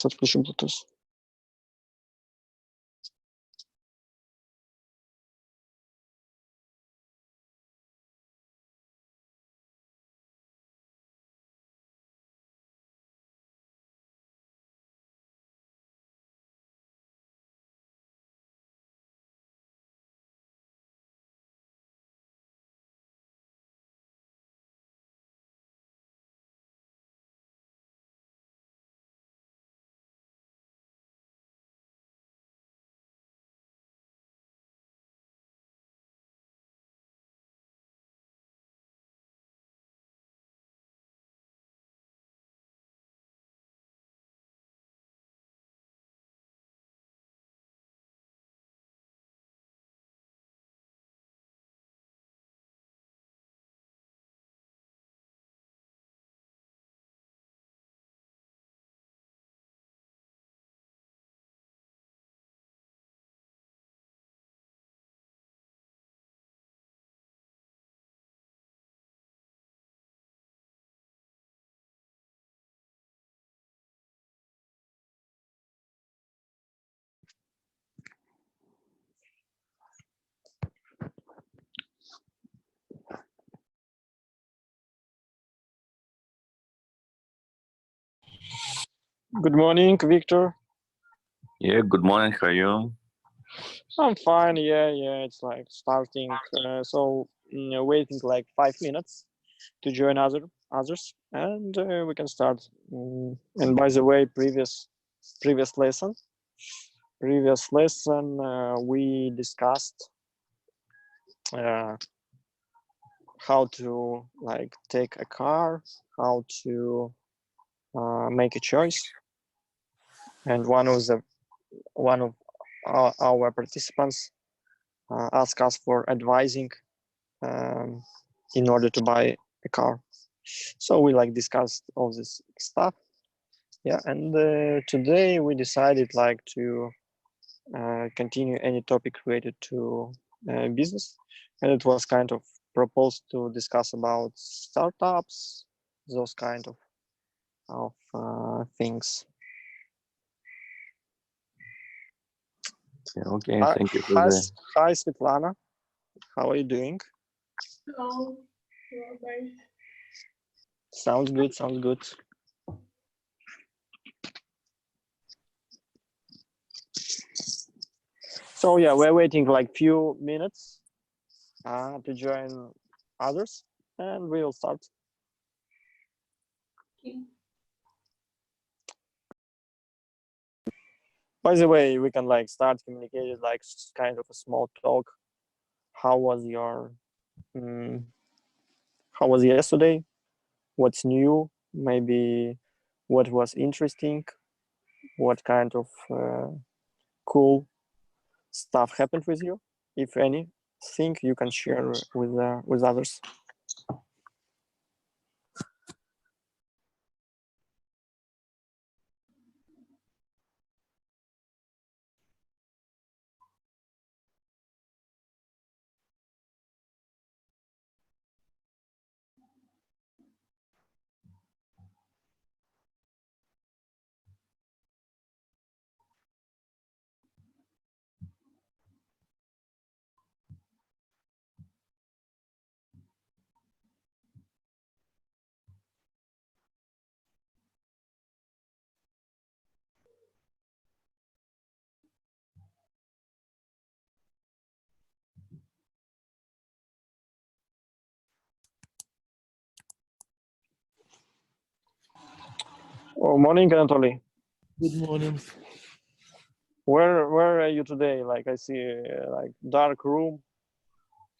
Отключу Bluetooth. Good morning, Victor. Yeah, good morning. How are you? I'm fine. Yeah. It's like starting. Waiting like 5 minutes to join others, and we can start. And by the way, previous lesson, we discussed how to like take a car, how to make a choice, and one of our participants asked us for advising in order to buy a car. So we like discussed all this stuff. Yeah, and today we decided like to continue any topic related to business, and it was kind of proposed to discuss about startups, those kind of things. Okay, thank you for the. Hi, Svetlana. How are you doing? Hello. Bye. Sounds good. Sounds good. So yeah, we're waiting like few minutes to join others, and we'll start. Okay. By the way, we can like start communicating like kind of a small talk. How was your how was yesterday? What's new? Maybe what was interesting? What kind of cool stuff happened with you? If anything, you can share with others. Oh, morning, Anatoly. Good morning. Where are you today? Like I see like dark room.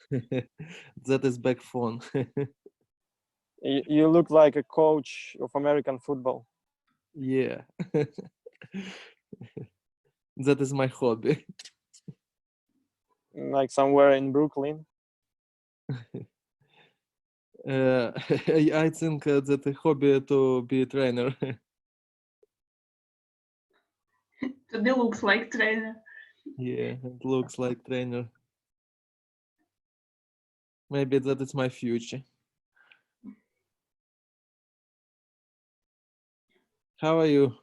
That is back phone. You look like a coach of American football. Yeah. That is my hobby. Like somewhere in Brooklyn. I think that a hobby to be a trainer. Today looks like trainer. Yeah, it looks like trainer. Maybe that is my future. How are you?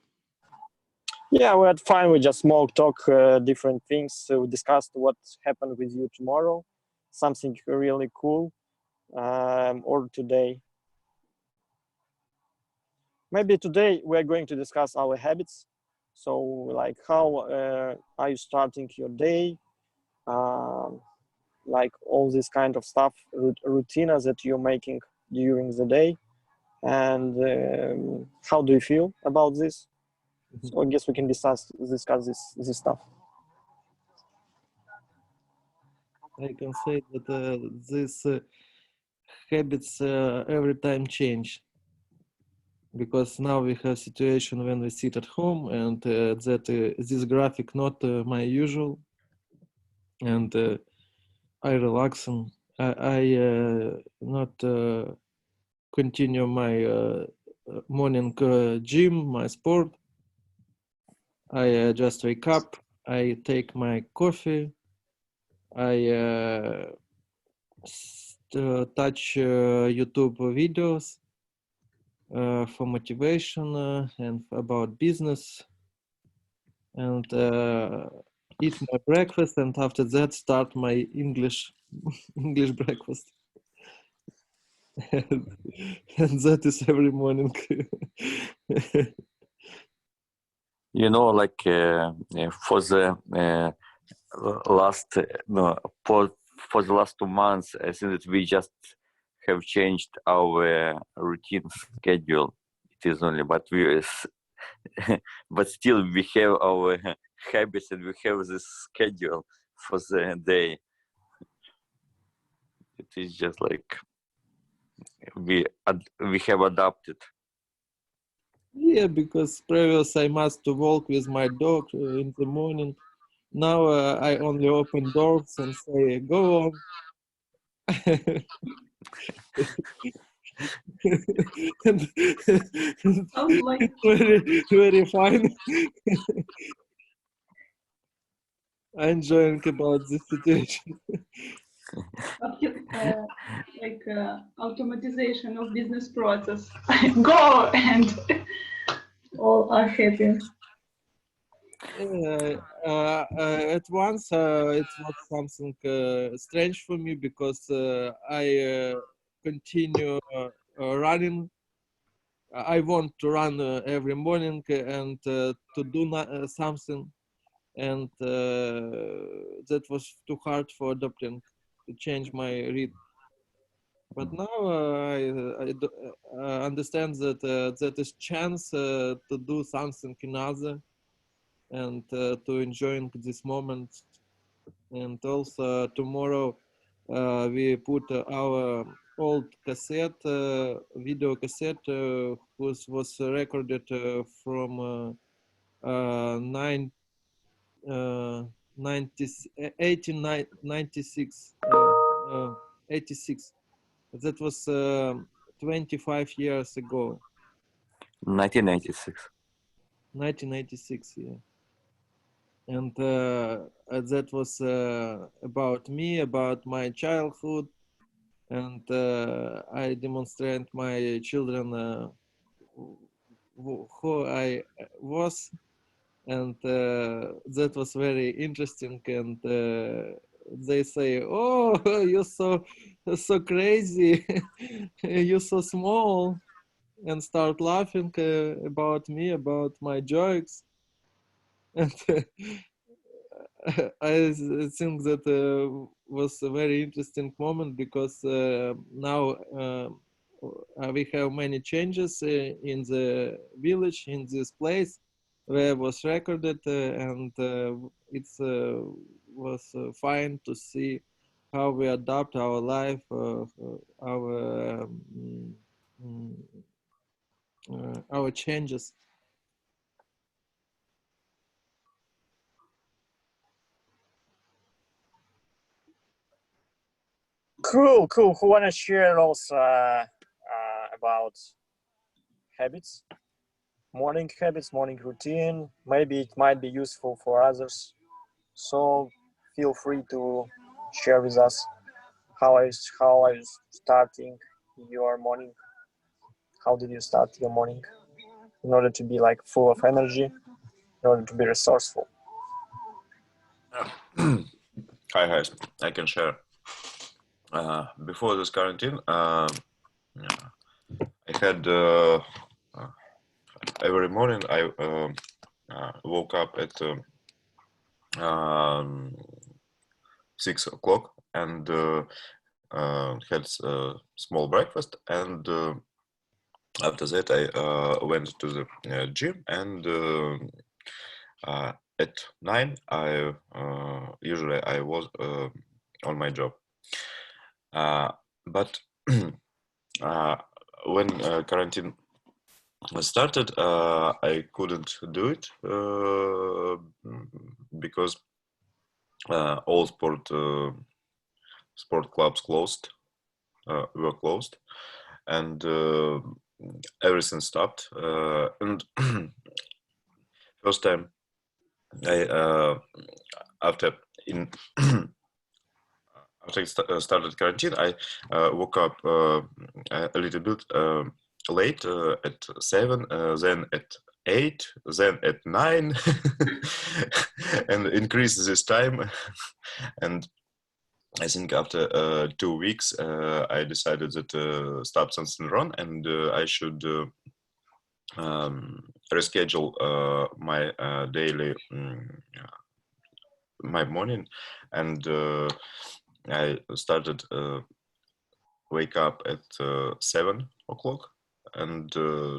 Yeah, we had fun. We just small talk different things. So we discussed what happened with you tomorrow, something really cool, or today. Maybe today we are going to discuss our habits. So, like, how are you starting your day? Um, like all this kind of stuff, routine that you're making during the day, and how do you feel about this? So I guess we can discuss this stuff. I can say that these habits every time change, because now we have situation when we sit at home and that this graphic not my usual, and I relax and I not continue my morning gym, my sport. I just wake up, I take my coffee, I touch YouTube videos for motivation and about business, and eat my breakfast, and after that start my English English breakfast. And that is every morning. You know, like for the last no for the last 2 months, I think that we just have changed our routine schedule. It is only, but but still we have our habits and we have this schedule for the day. It is just like we have adapted. Yeah, because previous I must to walk with my dog in the morning. Now I only open doors and say, "Go on." And Sounds like very, very fine. I'm enjoying about this situation. like automatization of business process. Go and all are happy. At once, it was something strange for me, because I continue running. I want to run every morning and to do something, and that was too hard for adopting to change my rhythm. But now I understand that that is chance to do something another, and to enjoying this moment. And also tomorrow we put our old cassette, video cassette, was recorded from 9 90, 1896, 86. That was 25 years ago, 1996. 1986, yeah. And that was about me, about my childhood, and I demonstrate my children who I was, and that was very interesting. And they say, "Oh, you're so crazy, you're so small," and start laughing about me, about my jokes. And I think that was a very interesting moment, because now we have many changes in the village, in this place where it was recorded, and it's was fine to see how we adapt our life, mm, our changes. Cool, cool. Who wanna share also about habits, morning habits, morning routine? Maybe it might be useful for others. So feel free to share with us how is starting your morning. How did you start your morning in order to be like full of energy in order to be resourceful? Hi guys, I can share. Before this quarantine, I had every morning I woke up at 6 o'clock and had a small breakfast, and after that I went to the gym, and at 9 I usually I was on my job, but when quarantine started, I couldn't do it because all sport clubs were closed, and everything stopped. And first time I after in after I started quarantine, I woke up a little bit late at 7, then at 8, then at 9, and increase this time. And I think after 2 weeks, I decided that stop something wrong, and I should reschedule my daily my morning, and I started wake up at 7 o'clock and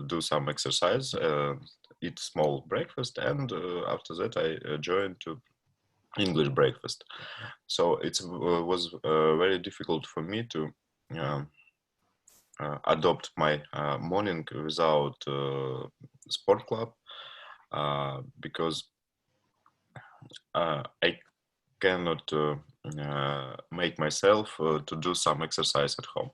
do some exercise, eat small breakfast, and after that I joined to English breakfast. So it was very difficult for me to adopt my morning without sport club, because I cannot make myself to do some exercise at home.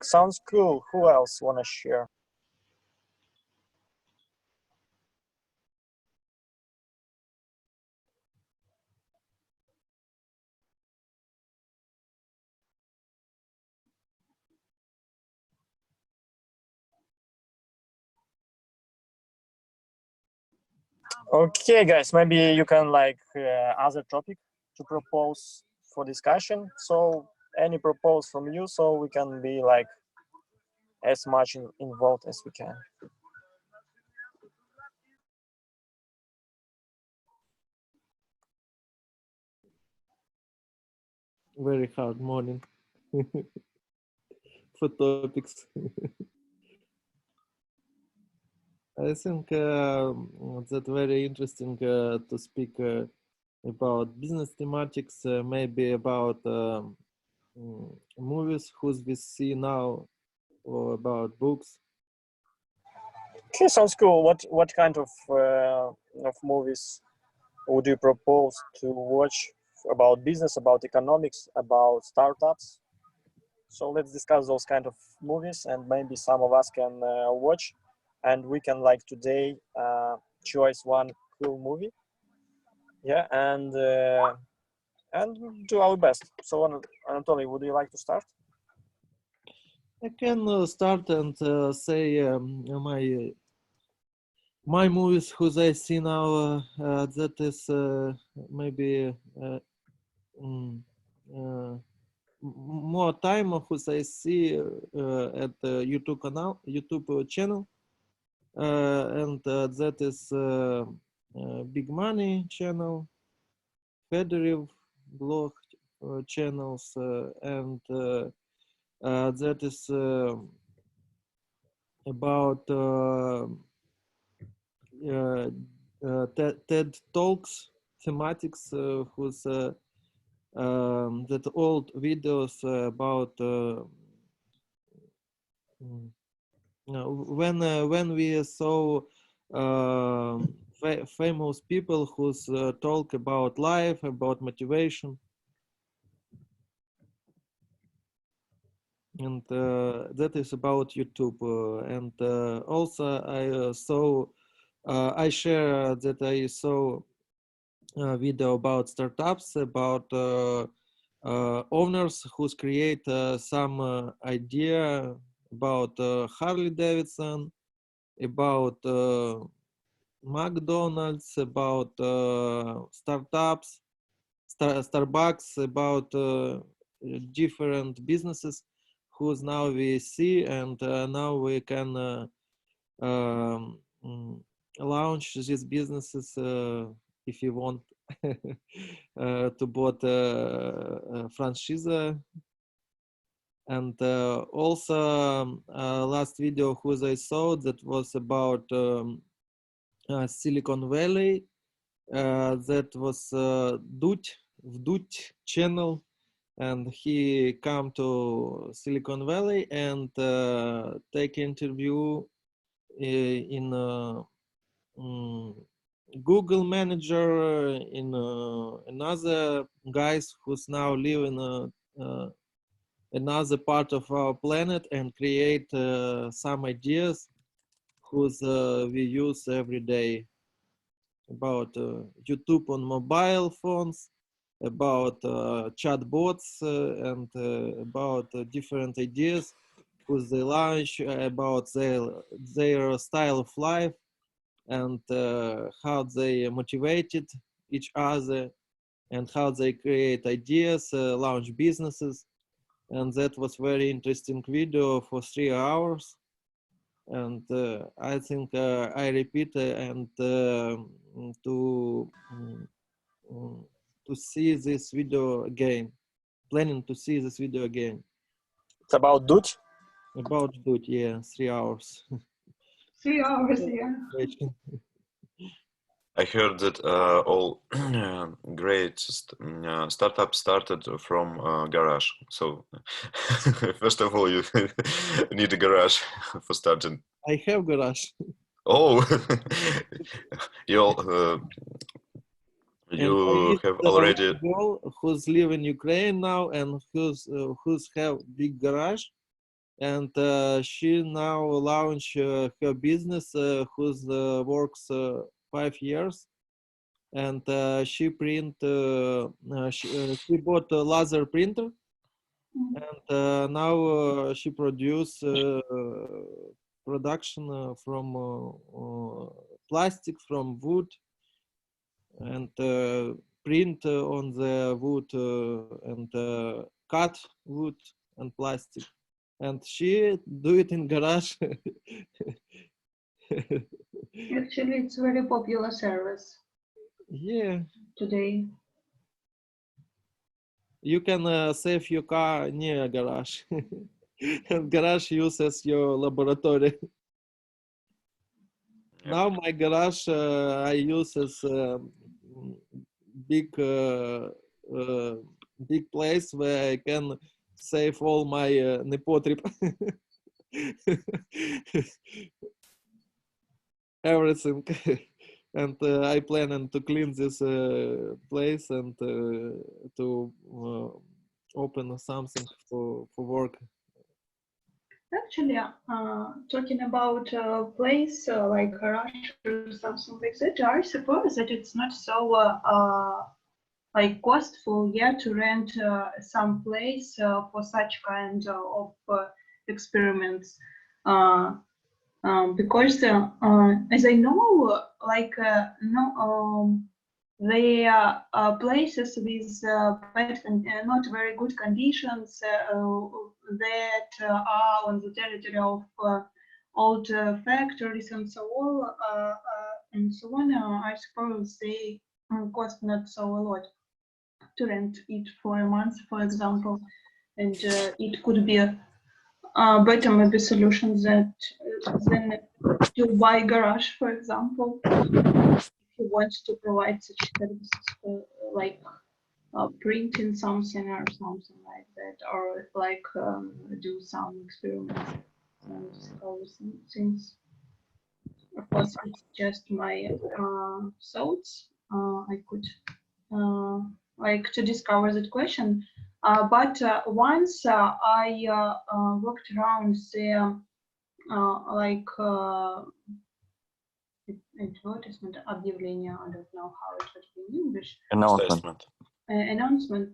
Sounds cool. Who else wanna share? Okay, guys, maybe you can like other topic to propose for discussion. So any propose from you, so we can be like as much involved as we can. Very hard morning for topics. I think that's very interesting to speak about business thematics, maybe about movies whose we see now, or about books. Okay, sounds cool. What kind of movies would you propose to watch about business, about economics, about startups? So let's discuss those kind of movies, and maybe some of us can watch, and we can like today choose one cool movie, yeah, and do our best. So Anatoly, would you like to start? I can start and say my movies whose I see now, that is maybe more time whose I see at the YouTube channel, and that is Big Money channel, Fedorev blog channels, and that is about TED Talks thematics, whose that old videos about when we saw famous people whose talk about life, about motivation, and that is about YouTube. And also I saw I share that I saw a video about startups, about owners who create some idea about Harley Davidson, about McDonald's, about startups, Starbucks, about different businesses whose now we see, and now we can launch these businesses if you want to bought franchise. And also last video whose I saw that was about Silicon Valley, that was Vdut channel, and he come to Silicon Valley and take interview in Google manager, in another guys who's now live in another part of our planet and create some ideas whose we use every day, about YouTube on mobile phones, about chatbots, and about different ideas whose they launch, about their style of life, and how they motivated each other, and how they create ideas, launch businesses. And that was very interesting video for 3 hours. And I think I repeat and to see this video again, planning to see this video again. It's about Dutch. About Dutch, yeah, 3 hours. 3 hours, yeah. I heard that all great startups started from garage. So first of all, you need a garage for starting. I have garage. Oh, you And you have the already. girl who's live in Ukraine now and who's have big garage, and she now launch her business who's works 5 years, and she print she bought a laser printer, and now she produce production from plastic, from wood, and print on the wood and cut wood and plastic, and she do it in garage. Actually, it's very popular service Yeah, today. you can save your car near a garage. And garage uses your laboratory. Yeah. Now my garage I use as big big place where I can save all my nepotrip. Everything. And I plan to clean this place and to open something for work. Actually, talking about a place like Russia or something like that, I suppose that it's not so like costful yet to rent some place for such kind of experiments. Because as I know, like they are places with bad not very good conditions that are on the territory of old factories and so on. I suppose they cost not so a lot to rent it for a month, for example, and it could be a better maybe solution than to buy garage, for example, if you want to provide such services like printing something or something like that, or like do some experiments and those things. Of course, it's just my thoughts. I could like to discover that question. But once I walked around the like advertisement, объявление, I don't know how it would be in English. Announcement. Assessment. Announcement.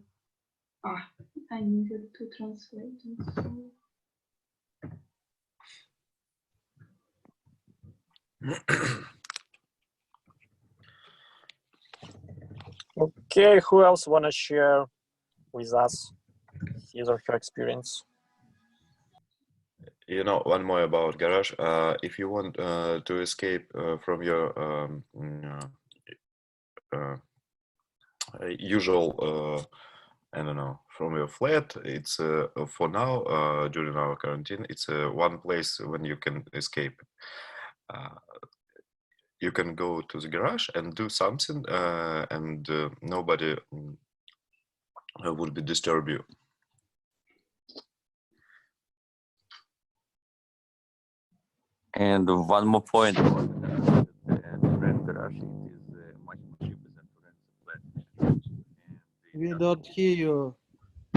I needed to translate it. So. Okay, who else wanna share with us his or her experience? You know, one more about Garage. If you want to escape from your usual, I don't know, from your flat, it's for now during our quarantine, it's one place when you can escape. Uh, you can go to the garage and do something, and nobody would be disturb you. And one more point about to rent garage, it is much more cheaper than to rent the flat. We don't hear you.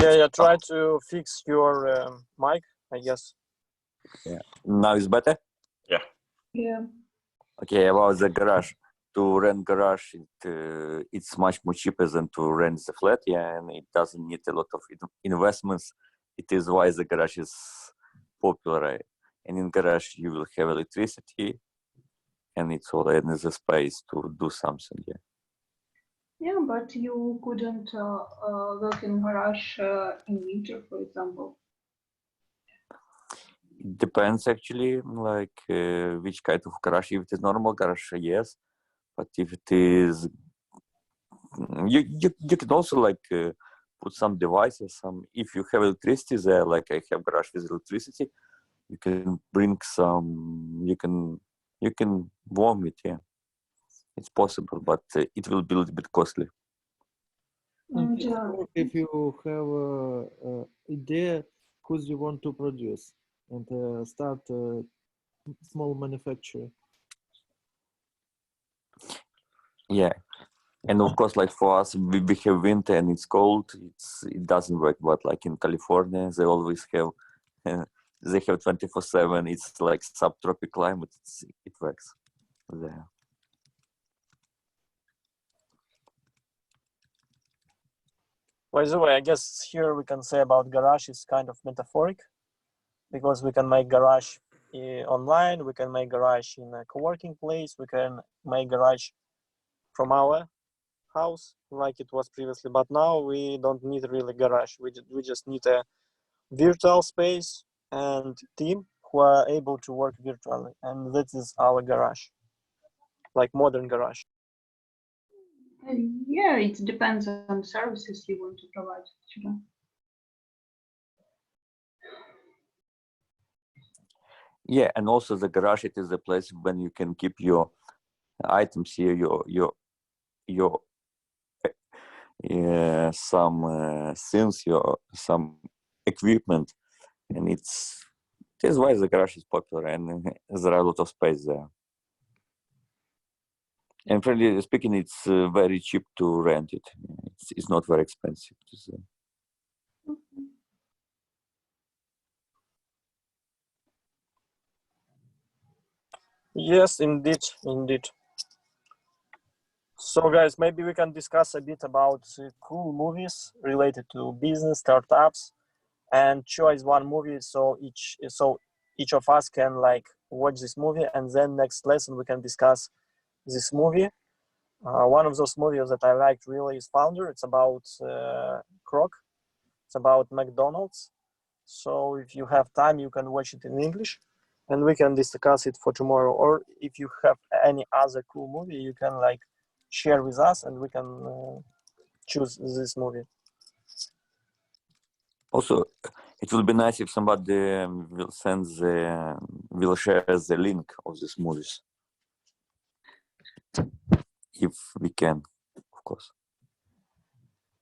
Yeah, try to fix your mic, I guess. Now it's better. Yeah. Okay, about the garage. To rent garage, it's much more cheaper than to rent the flat. Yeah, and it doesn't need a lot of investments. It is why the garage is popular. And in garage, you will have electricity, and it's all in the space to do something. Yeah. Yeah, but you couldn't work in garage in winter, for example. It depends actually, like which kind of garage. If it is normal garage, yes. But if it is, you can also like put some devices. If you have electricity there, like I have garage with electricity, you can bring some. You can warm it. Yeah, it's possible, but it will be a little bit costly. And, If you have a idea who you want to produce and start a small manufacturer. Yeah, and of course, like for us, we have winter and it's cold. It doesn't work. But like in California, they always have they have 24/7. It's like subtropical climate. It works there. By the way, I guess here we can say about garage is kind of metaphoric because we can make garage online, we can make garage in a co-working place, we can make garage from our house like it was previously, but now we don't need really garage. We just need a virtual space and team who are able to work virtually, and that is our garage, like modern garage. yeah, it depends on services you want to provide. Actually. Yeah, and also the garage, it is a place when you can keep your items here, your some things, some equipment, and that's why the garage is popular, and there are a lot of space there. And frankly speaking, it's very cheap to rent it. It's not very expensive. Yes, indeed. So guys, maybe we can discuss a bit about cool movies related to business, startups, and choose one movie so each of us can like watch this movie, and then next lesson we can discuss this movie. One of those movies that I liked really is Founder. It's about Kroc. It's about McDonald's. So if you have time, you can watch it in English, and we can discuss it for tomorrow. Or if you have any other cool movie, you can like share with us, and we can choose this movie. Also, it will be nice if somebody will share the link of these movies, if we can, of course.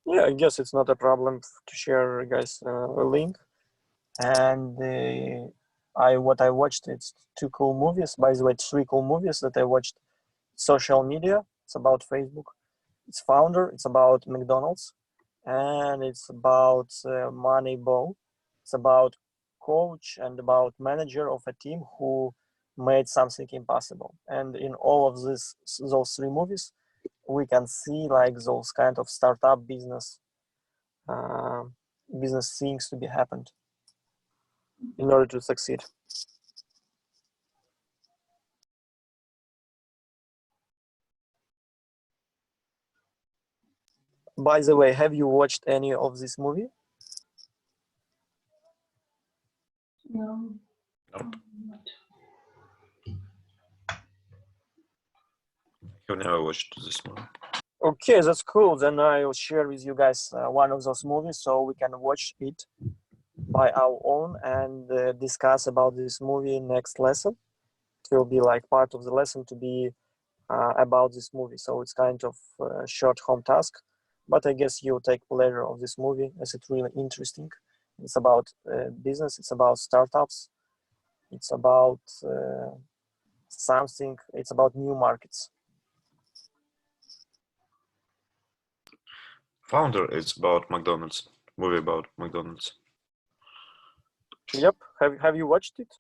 Yeah, I guess it's not a problem to share, guys, a link. And what I watched, it's two cool movies. By the way, three cool movies that I watched. Social Media. It's about Facebook. It's Founder. It's about McDonald's, and it's about Moneyball. It's about coach and about manager of a team who made something impossible. And in all of those three movies, we can see like those kind of startup business business things to be happened in order to succeed. By the way, have you watched any of this movie? No. Nope. Not. I've never watched this movie. Okay, that's cool. Then I'll share with you guys one of those movies so we can watch it by our own and discuss about this movie next lesson. It will be like part of the lesson to be about this movie. So it's kind of a short home task, but I guess you'll take pleasure of this movie as it's really interesting. It's about business, it's about startups, it's about something, it's about new markets. Founder, it's about McDonald's. Movie about McDonald's. Yep. Have you watched it?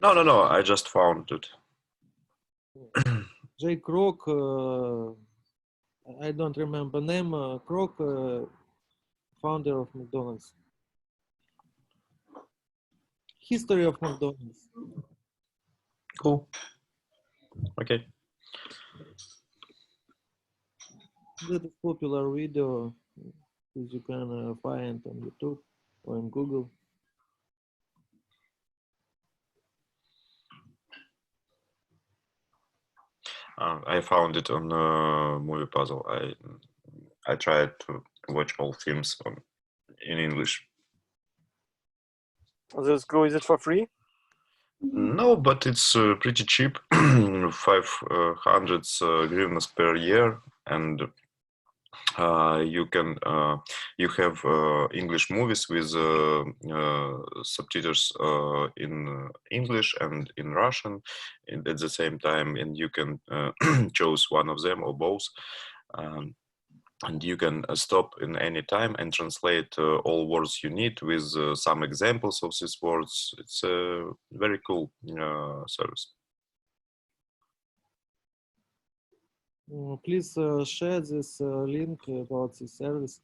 No. I just found it. Jay Kroc, I don't remember name. Kroc, founder of McDonald's. History of McDonald's. Cool. Okay. That is popular video, which you can find on YouTube or in Google. I found it on Movie Puzzle. I tried to watch all films in English. That's cool. Is it for free? No, but it's pretty cheap, 500 hryvnias per year, and you have English movies with subtitles in English and in Russian at the same time, and you can choose one of them or both. And you can stop in any time and translate all words you need with some examples of these words. It's a very cool service. Please share this link about this service.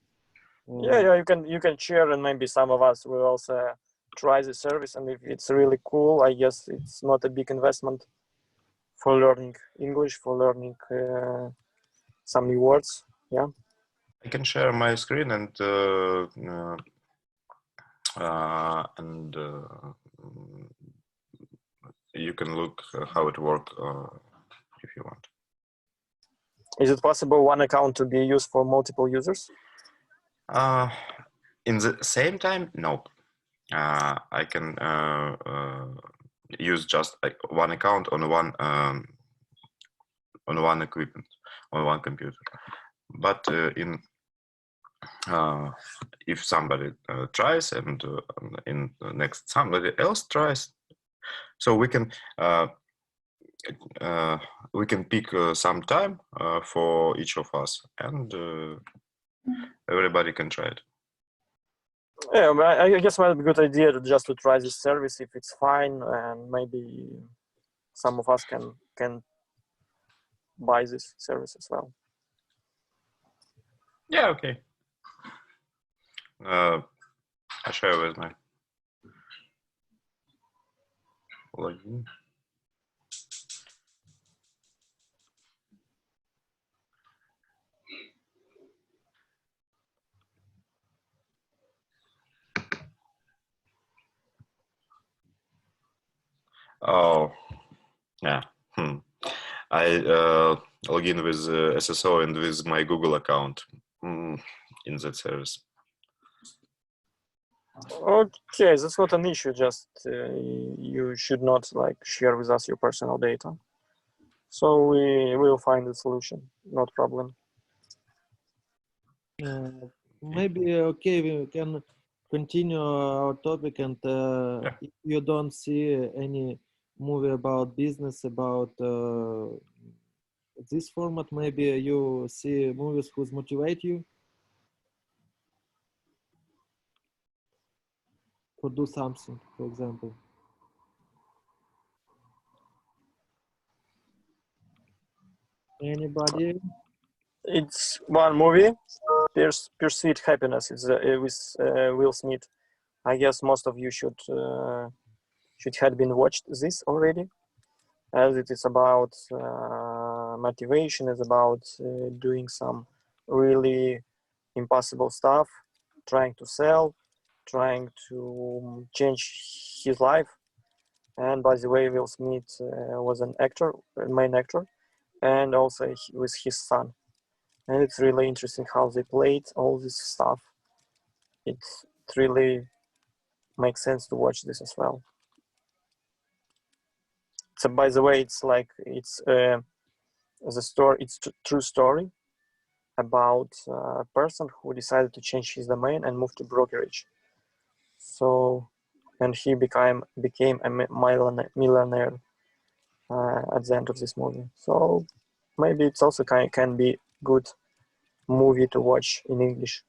Yeah, you can share, and maybe some of us will also try the service. And if it's really cool, I guess it's not a big investment for learning English, for learning some new words. Yeah. I can share my screen and you can look how it works if you want. Is it possible one account to be used for multiple users? In the same time, no. I can use just like one account on one equipment, on one computer. But if somebody tries and in the next somebody else tries, so we can pick some time for each of us, and everybody can try it. Yeah, I guess it might be a good idea just to try this service if it's fine, and maybe some of us can buy this service as well. Yeah, okay. I share with my login. Oh, yeah. I log in with SSO and with my Google account in that service. Okay, that's not an issue. Just you should not like share with us your personal data. So we will find a solution. Not problem. Maybe okay, we can continue our topic, and if you don't see any movie about business about this format, maybe you see movies who motivate you to do something, for example. Anybody? It's one movie Pursuit Happiness is with Will Smith. I guess most of you should had been watched this already, as it is about motivation. It's about doing some really impossible stuff, trying to sell, trying to change his life. And by the way, Will Smith was an actor, main actor, and also with his son. And it's really interesting how they played all this stuff. It really makes sense to watch this as well. So by the way, it's like it's the story. It's true story about a person who decided to change his domain and move to brokerage. So, and he became a millionaire at the end of this movie. So maybe it's also can be good movie to watch in English.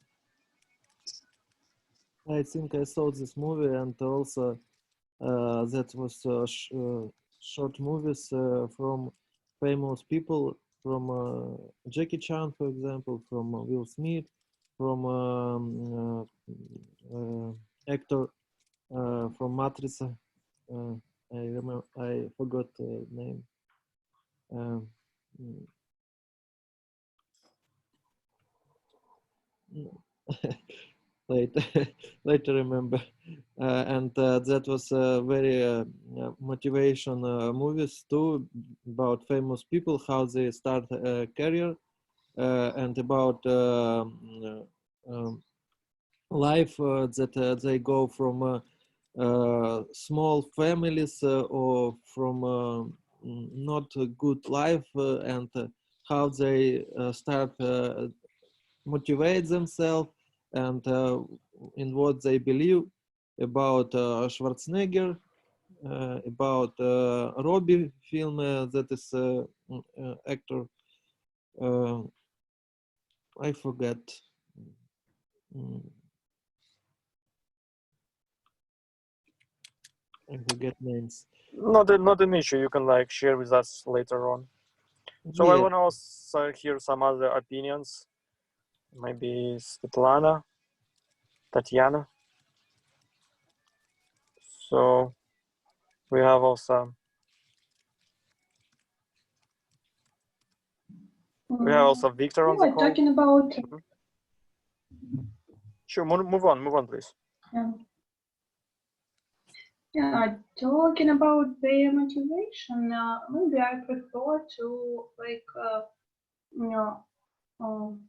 I think I saw this movie, and also that was short movies from famous people, from Jackie Chan, for example, from Will Smith, from actor from Matrix. I remember, I forgot the name. Later remember, and that was very motivation movies too, about famous people, how they start a career, and about life that they go from small families or from not a good life, and how they start motivate themselves, and in what they believe about Schwarzenegger, about Robbie film, that is actor. I forget. I forget names. Not an issue. You can like share with us later on. So I want to also hear some other opinions. Maybe Svetlana, Tatiana. So we have also Victor on the call. Talking about Sure, move on, please. Yeah, talking about their motivation, maybe I prefer to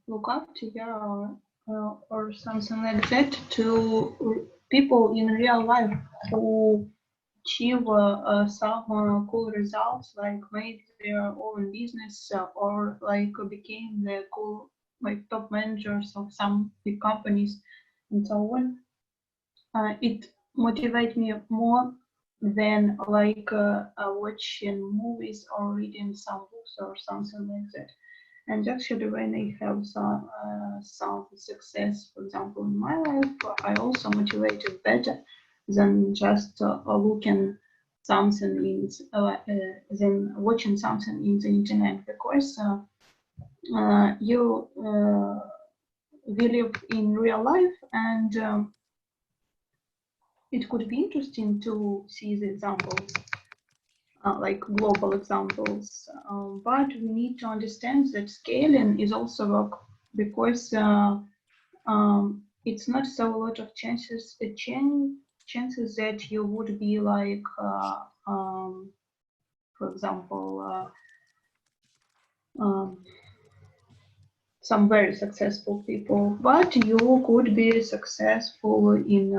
look up to or something like that to people in real life who achieve some cool results, like made their own business or like became the cool top managers of some big companies and so on. It motivates me more than watching movies or reading some books or something like that. And actually, when I have some success, for example, in my life, I also motivated better than just looking something in than watching something in the internet, because you we live in real life, and it could be interesting to see the examples, like global examples, but we need to understand that scaling is also work, because it's not so a lot of chances that you would be like, for example, some very successful people, but you could be successful in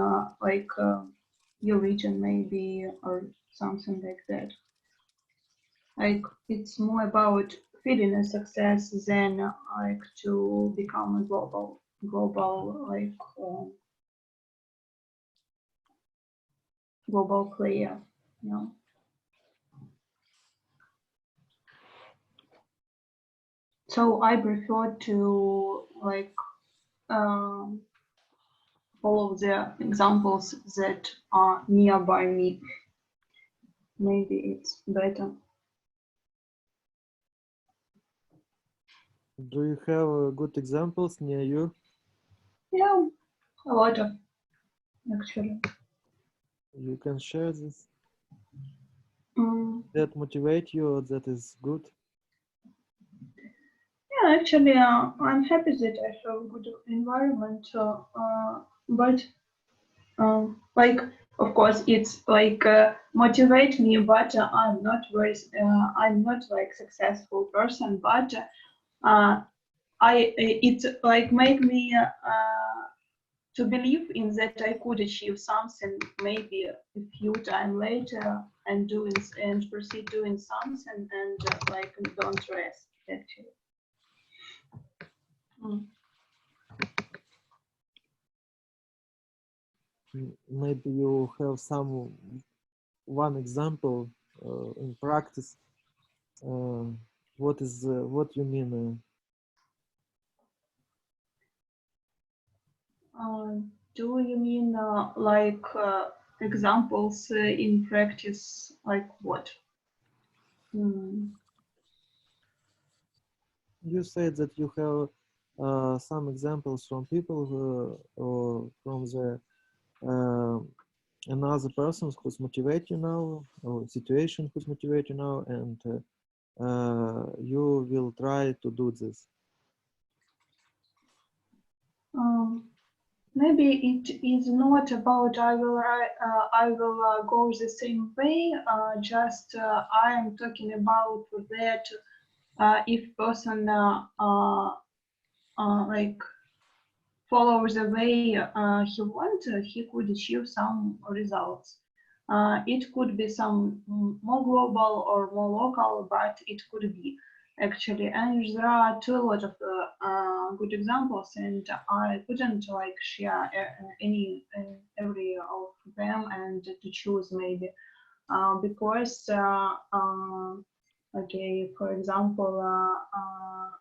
your region maybe, or something like that. Like it's more about feeling a success than like to become a global global player, you know. So I prefer to follow the examples that are nearby me. Maybe it's better. Do you have good examples near you? Yeah, a lot of actually. You can share this. Mm. That motivate you. That is good. Yeah, actually, I'm happy that I have a good environment, but like, of course, it's like motivate me, but I'm not like successful person, but it like make me to believe in that I could achieve something maybe a few time later and proceed doing something and like don't rest actually. Mm. Maybe you have one example in practice. What you mean? Do you mean like examples in practice, like what? Hmm. You said that you have some examples from people or from the another person who's motivate you now, or situation who's motivate you now, and you will try to do this. Maybe it is not about I will go the same way. Just I am talking about that if person like follows the way he wants, he could achieve some results. It could be some more global or more local, but it could be actually. And there are too a lot of good examples, and I couldn't like share any every of them and to choose maybe because okay, for example,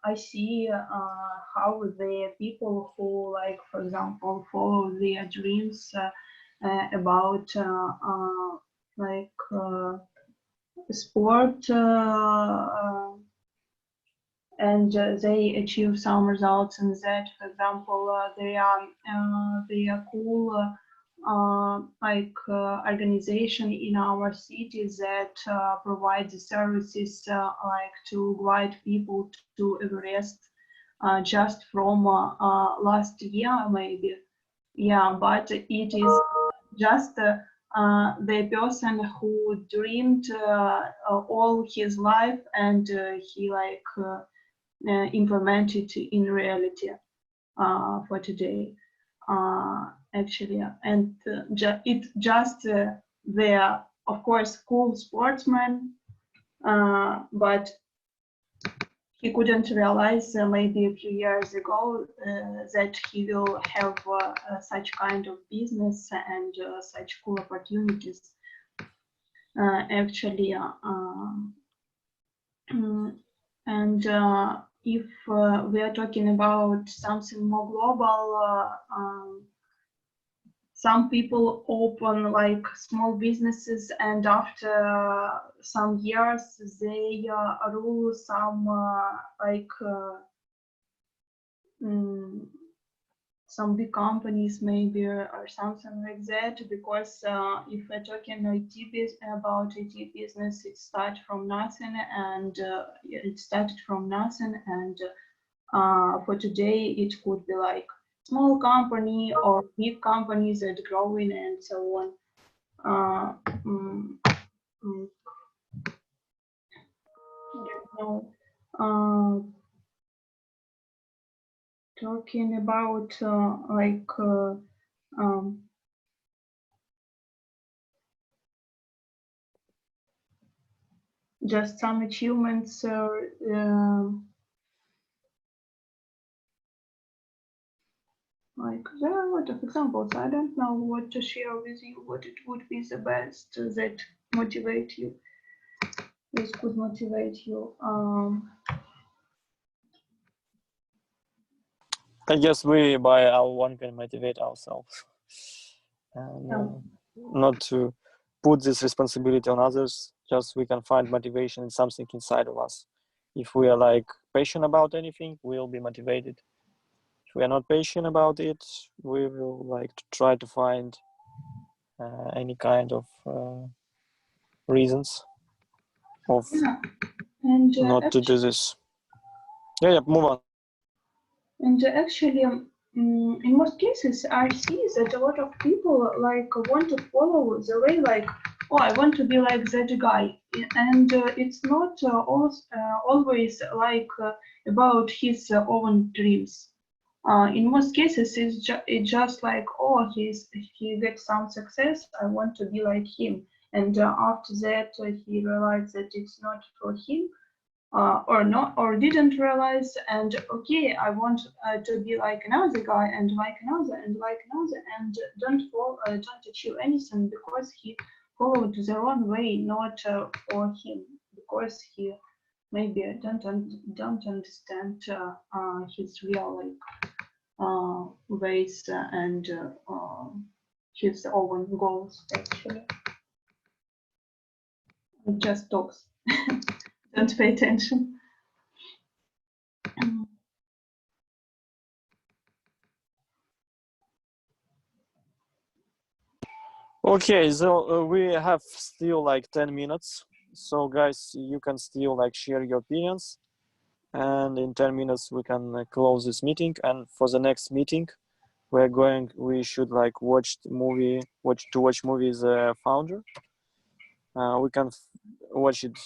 I see how the people who like, for example, follow their dreams about like sport and they achieve some results in that. For example, they are cool like organization in our city that provide the services like to guide people to Everest just from last year maybe. Yeah, but it is just the person who dreamed all his life and he like implemented in reality for today actually. And it just they're of course cool sportsmen but he couldn't realize maybe a few years ago that he will have such kind of business and such cool opportunities actually and if we are talking about something more global, some people open like small businesses and after some years they rule some like some big companies maybe or something like that because if we're talking about IT business, it started from nothing and for today it could be like small company or big companies that growing and so on. I don't know. Talking about like just some achievements like there are a lot of examples. I don't know what to share with you, what it would be the best that motivate you, this could motivate you. I guess we by our own can motivate ourselves and not to put this responsibility on others. Just we can find motivation in something inside of us. If we are like passionate about anything, we'll be motivated. If we are not patient about it, we will like to try to find any kind of reasons of Yeah. And not to do this. Yeah, move on. And actually, in most cases, I see that a lot of people like want to follow the way, like, oh, I want to be like that guy, and it's not always like about his own dreams. In most cases, it's just like, oh, he gets some success. I want to be like him, and after that, he realized that it's not for him, or not, or didn't realize, and okay, I want to be like another guy, and like another, and like another, and don't achieve anything because he followed the wrong way, not for him, because he maybe don't understand his real ways and his own goals. Actually, it just talks. Don't pay attention. Okay, so we have still like 10 minutes. So guys, you can still like share your opinions, and in 10 minutes we can close this meeting. And for the next meeting, we should like watch movie The Founder. We can watch it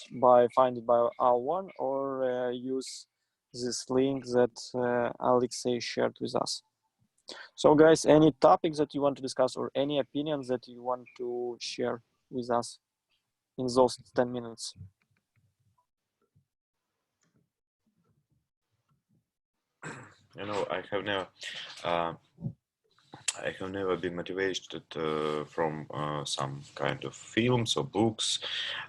find it by R1 or use this link that Alexei shared with us. So guys, any topics that you want to discuss or any opinions that you want to share with us in those 10 minutes? You know, I have never been motivated from some kind of films or books.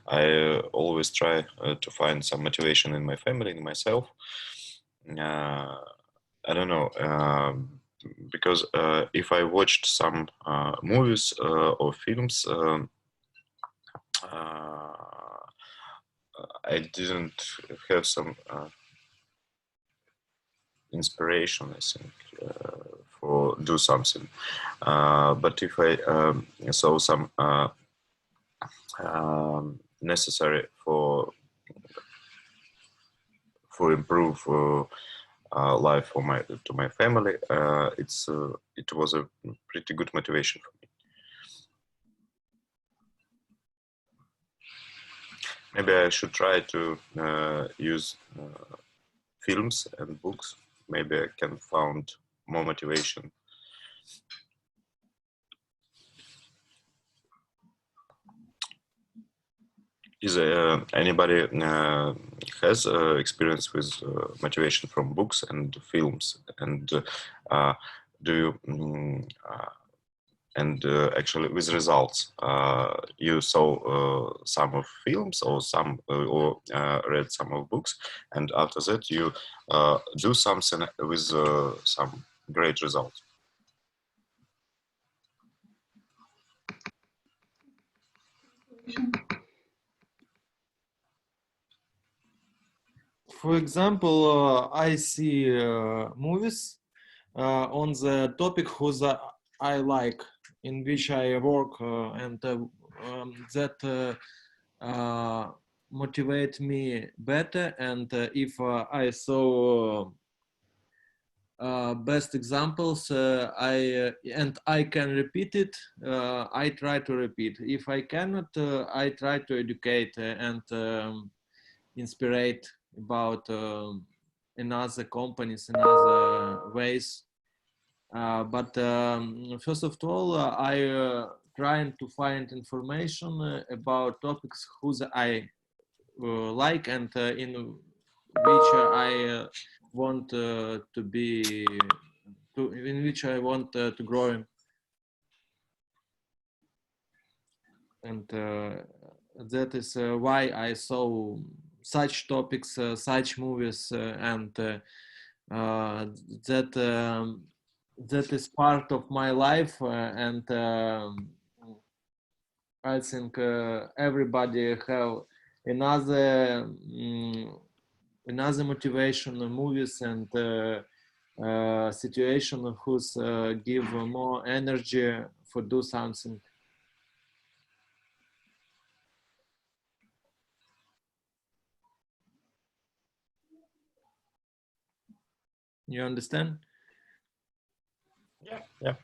I always try to find some motivation in my family, in myself. I don't know, because if I watched some movies or films, I didn't have some inspiration, I think, for do something. But if I saw some necessary for improve life for my family, it was a pretty good motivation for me. Maybe I should try to use films and books. Maybe I can find more motivation. Is anybody has experience with motivation from books and films? And do you actually with results? You saw some of films or some or read some of books, and after that you do something with some great results. For example, I see movies on the topic whose I like, in which I work, and that motivate me better. And if I saw best examples, I can repeat it. I try to repeat. If I cannot, I try to educate and inspire about another companies, in other ways. But first of all, I trying to find information about topics whose I like, and in which I want to be, in which I want to grow in. And that is why I saw such topics, such movies, and that is part of my life, and I think everybody have another motivation, movies and situation who's give more energy for do something. You understand? Yeah.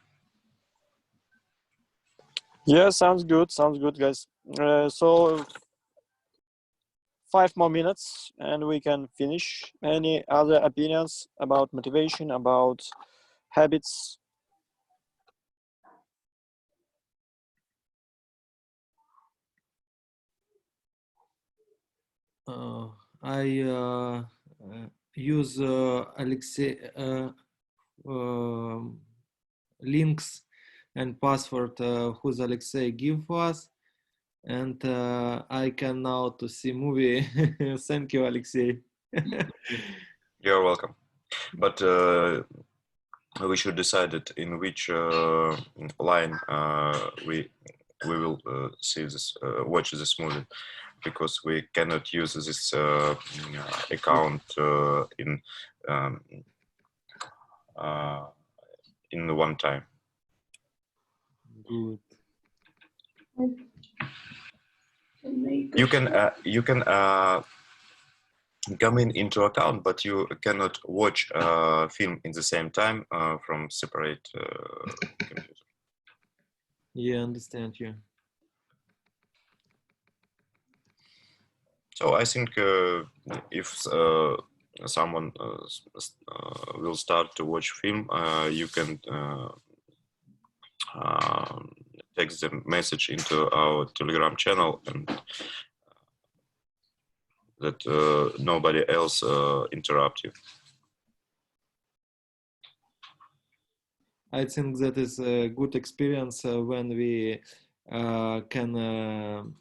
Yeah, sounds good. Sounds good, guys. So 5 more minutes and we can finish. Any other opinions about motivation, about habits? I use Alexei links and password who's Alexei give us, and I can now to see movie. Thank you, Alexei. You're welcome. But we should decide it in which line we will see this watch this movie, because we cannot use this account um, in one time. Good. You can come into account, but you cannot watch film in the same time from separate computer. Yeah, understand you. So I think if someone will start to watch film, you can text the message into our Telegram channel, and that nobody else interrupt you. I think that is a good experience when we can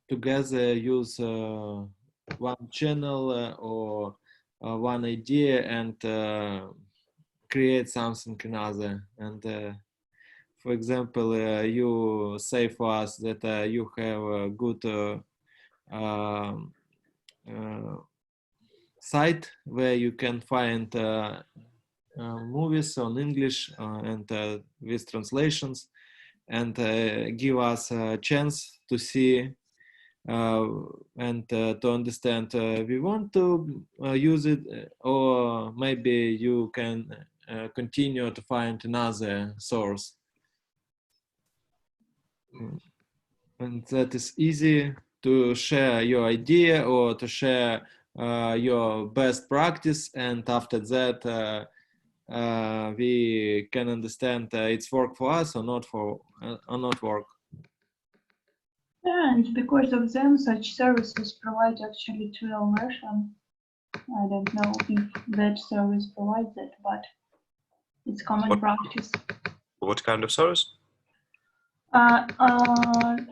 together use one channel or one idea and create something another. And for example, you say for us that you have a good site where you can find movies on English and with translations, and give us a chance to see and to understand. We want to use it, or maybe you can continue to find another source. And that is easy to share your idea or to share your best practice, and after that we can understand it's work for us or not work. Yeah, and because of them, such services provide actually trial version. I don't know if that service provides it, but it's common practice. What kind of service?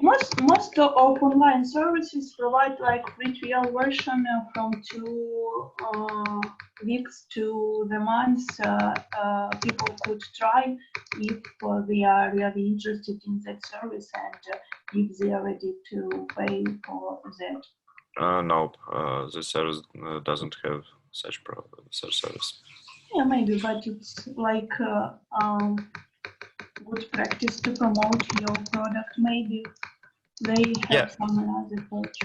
Most of online services provide like free trial version from 2 weeks to the month. People could try if they are really interested in that service and if they are ready to pay for that. No, the service doesn't have such service. Yeah, maybe, but it's like good practice to promote your product. Maybe they have some another approach.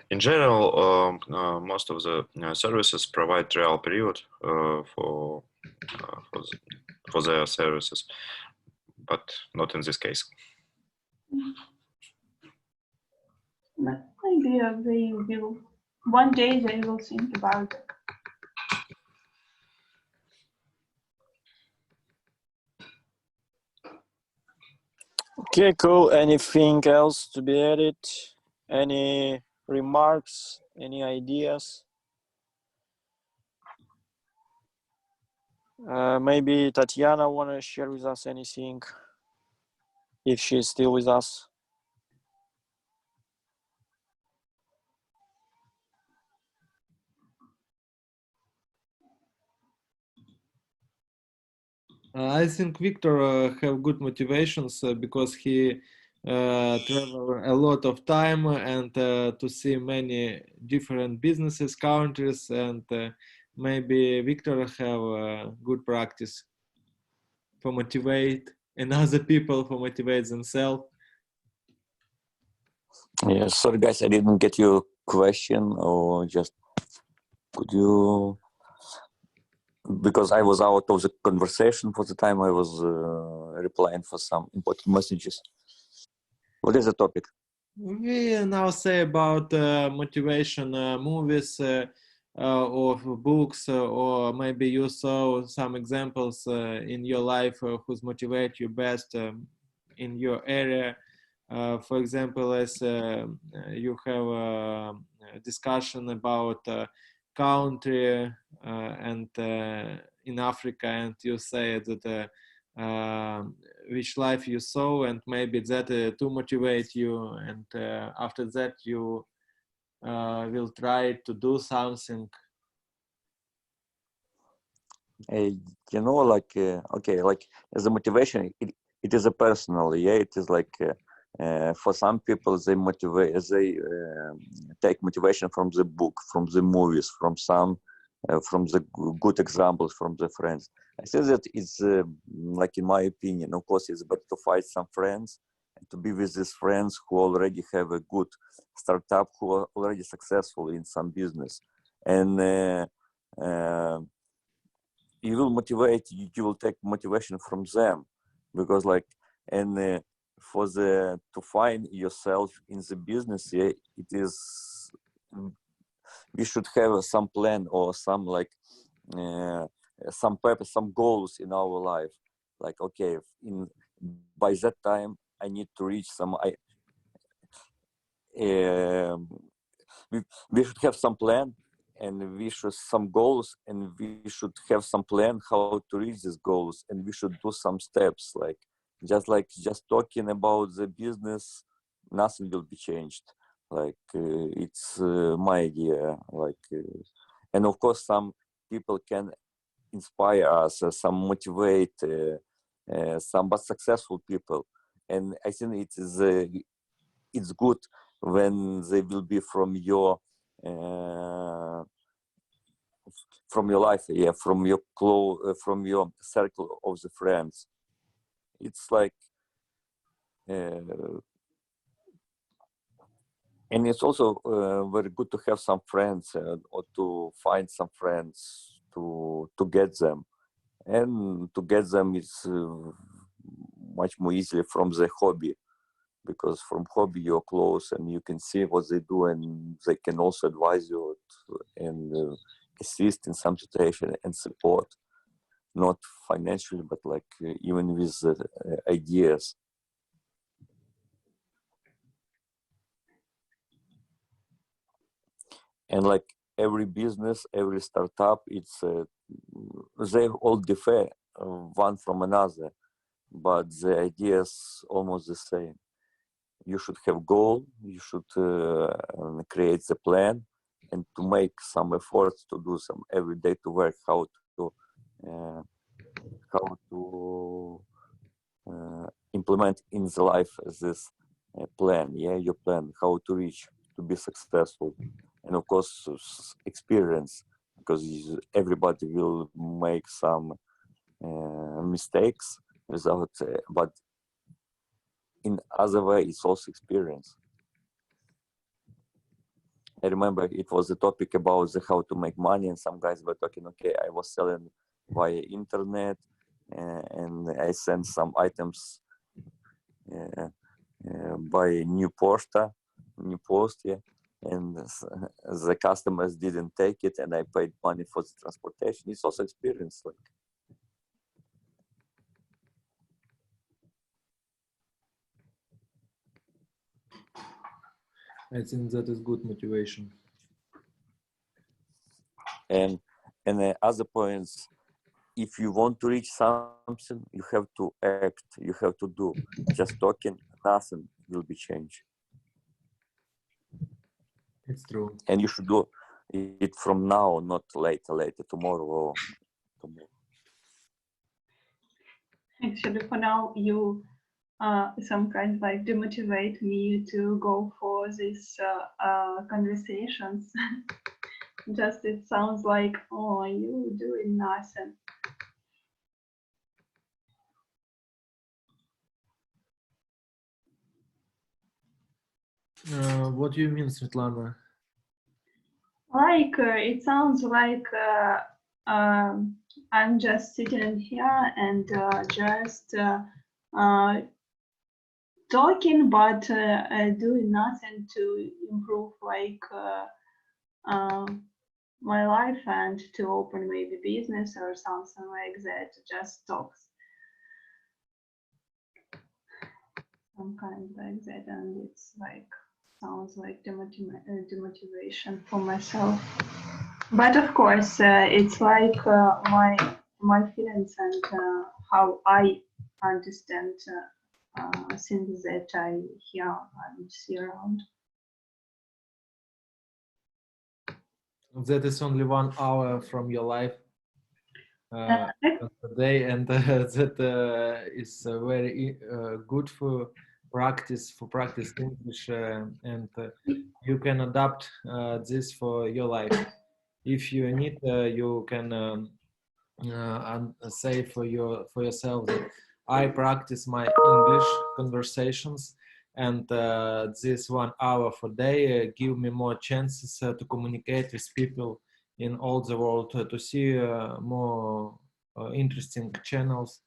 In general, most of the services provide trial period for their services, but not in this case. But maybe they will, one day they will think about it. Okay, cool. Anything else to be added? Any remarks? Any ideas? Maybe Tatiana wanna share with us anything, if she's still with us. I think Victor have good motivations because he travel a lot of time and to see many different businesses, countries, and maybe Victor have a good practice for motivate and other people for motivate themselves. Yeah, sorry guys, I didn't get your question, or just could you, because I was out of the conversation for the time I was replying for some important messages. What is the topic? We now say about motivation movies or books, or maybe you saw some examples in your life who's motivate you best in your area. For example, as you have a discussion about country and in Africa, and you say that which life you saw, and maybe that to motivate you, and after that you will try to do something. You know, like okay, like as a motivation, it is a personal, yeah. It is like for some people they motivate, they take motivation from the book, from the movies, from some from the good examples from the friends. I think that it's like, in my opinion, of course, it's better to find some friends and to be with these friends who already have a good startup, who are already successful in some business, and you will motivate, you will take motivation from them, because like, and for the to find yourself in the business, yeah, it is, we should have some plan or some like some purpose, some goals in our life. Like, okay, in by that time I need to reach some, we should have some plan, and we should some goals, and we should have some plan how to reach these goals, and we should do some steps. Like just talking about the business, nothing will be changed. Like it's my idea. Like and of course some people can inspire us, some motivate, some but successful people, and I think it is it's good when they will be from your life, yeah, from your from your circle of the friends. It's like and it's also very good to have some friends, or to find some friends to get them, and to get them is much more easily from the hobby, because from hobby you're close and you can see what they do, and they can also advise you and assist in some situation and support, not financially, but like even with ideas. And like every business, every startup, it's they all differ one from another, but the ideas almost the same. You should have goal, you should create the plan, and to make some efforts to do some every day to work how to implement in the life this plan, yeah, your plan, how to reach to be successful, and of course experience, because everybody will make some mistakes without, but in other way it's also experience. I remember it was a topic about how to make money, and some guys were talking, okay, I was selling via internet, and I sent some items by new post, yeah, and the customers didn't take it, and I paid money for the transportation. It's also experience. Like, I think that is good motivation. and other points, if you want to reach something, you have to act, you have to do. Just talking, nothing will be changed. It's true. And you should do it from now, not later, tomorrow or tomorrow. Actually, for now, you some kind of like demotivate me to go for these conversations. just it sounds like, oh, you doing nothing. What do you mean, Svetlana? Like it sounds like I'm just sitting here and just talking, but doing nothing to improve like my life and to open maybe business or something like that. Just talks, some kind like that, and it's like sounds like demotivation for myself. But of course, it's like my feelings and how I understand things that I hear and see around. That is only 1 hour from your life per day, and that is very good for practice English, and you can adapt this for your life. If you need, you can say for yourself that I practice my English conversations, and this 1 hour per day give me more chances to communicate with people in all the world, to see more interesting channels,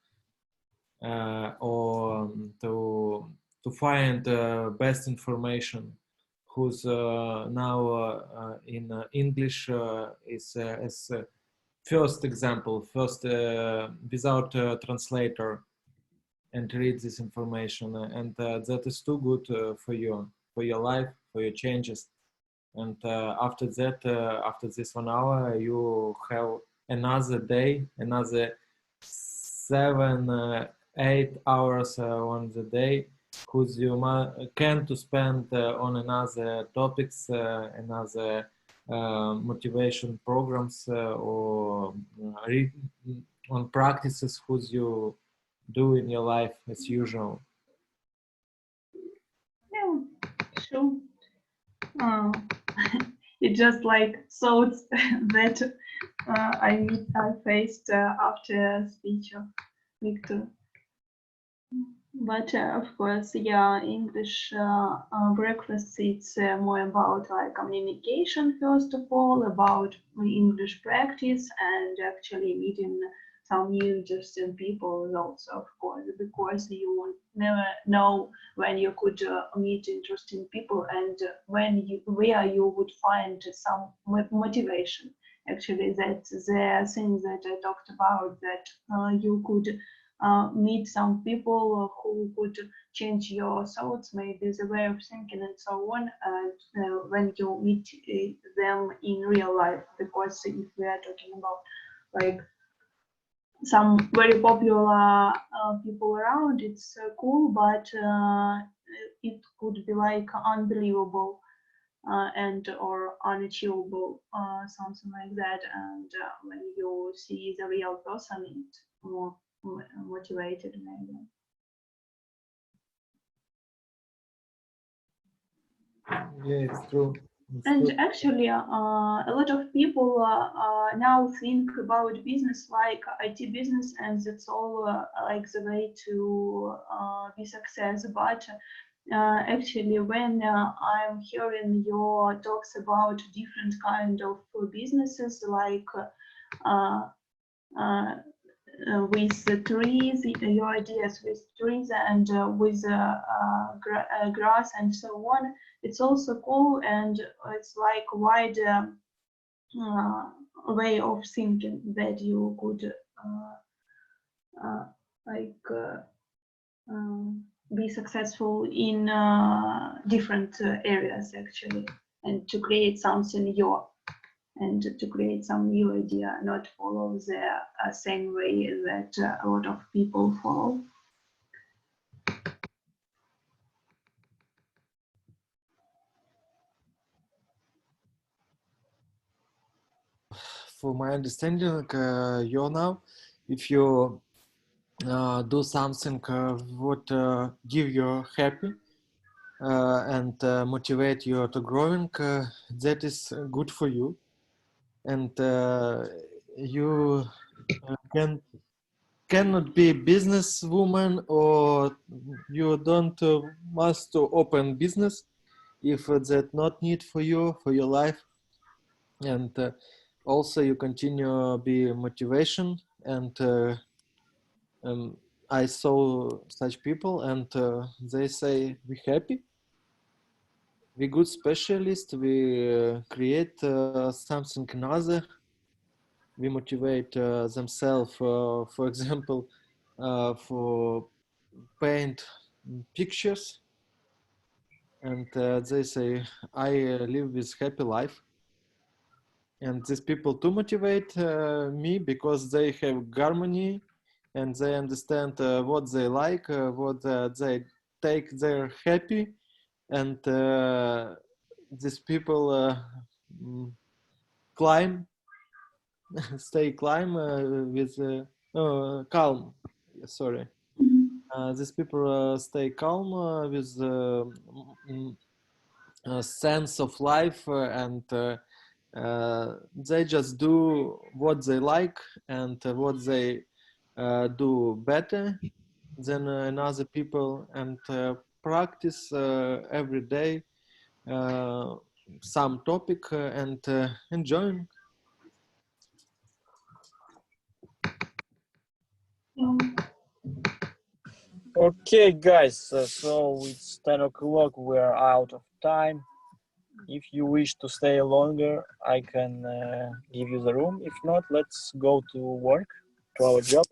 or to find best information who's now in English is as first example, first without a translator, and read this information, and that is too good for you, for your life, for your changes. And after that, after this 1 hour, you have another day, another 7, 8 hours on the day, whose you can to spend on another topics, another motivation programs, or read on practices whose you do in your life as usual. Yeah, sure. It just like thoughts that I faced after speech of Victor. But of course, yeah, English breakfast, it's more about like communication, first of all, about English practice and actually meeting some new interesting people also, of course, because you never know when you could meet interesting people and where you would find some motivation. Actually, that's the thing that I talked about, that you could meet some people who could change your thoughts, maybe the way of thinking and so on, and when you meet them in real life. Because if we are talking about like some very popular people around, it's cool, but it could be like unbelievable and or unachievable, something like that. And when you see the real person, it's more motivated maybe. Yeah, it's true. And actually, a lot of people now think about business like IT business, and that's all like the way to be success. But actually, when I'm hearing your talks about different kind of businesses, like with the trees, your ideas with trees and with grass and so on, it's also cool, and it's like wide way of thinking that you could be successful in different areas actually, and to create something new, and to create some new idea, not follow the same way that a lot of people follow. For my understanding, you now, if you do something what give you happy and motivate you to growing, that is good for you. and you cannot be businesswoman, or you don't must to open business if that not need for you for your life. And also you continue be motivation, and I saw such people, and they say we happy, we good specialist, we create something another, we motivate themselves, for example, for paint pictures, and they say I live with happy life. And these people to motivate me because they have harmony, and they understand what they like, what they take their happy, and these people climb stay climb with calm, sorry. These people stay calm with a sense of life, and they just do what they like, and what they do better than another people, and practice every day some topic, and enjoying. Okay, guys, so it's 10 o'clock. We're out of time. If you wish to stay longer, I can give you the room. If not, let's go to work, to our job.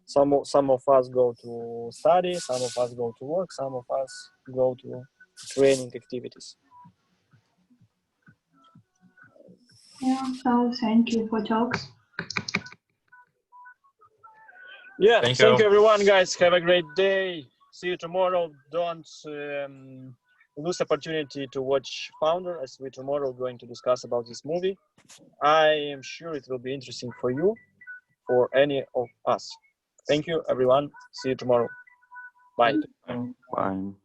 Some of us go to study, some of us go to work, some of us go to training activities. Yeah, so thank you for talks. Yeah, Thank thank you. you everyone, guys. Have a great day. See you tomorrow. Don't lose opportunity to watch Founder, as we tomorrow going to discuss about this movie. I am sure it will be interesting for you, for any of us. Thank you, everyone. See you tomorrow. Bye. Fine.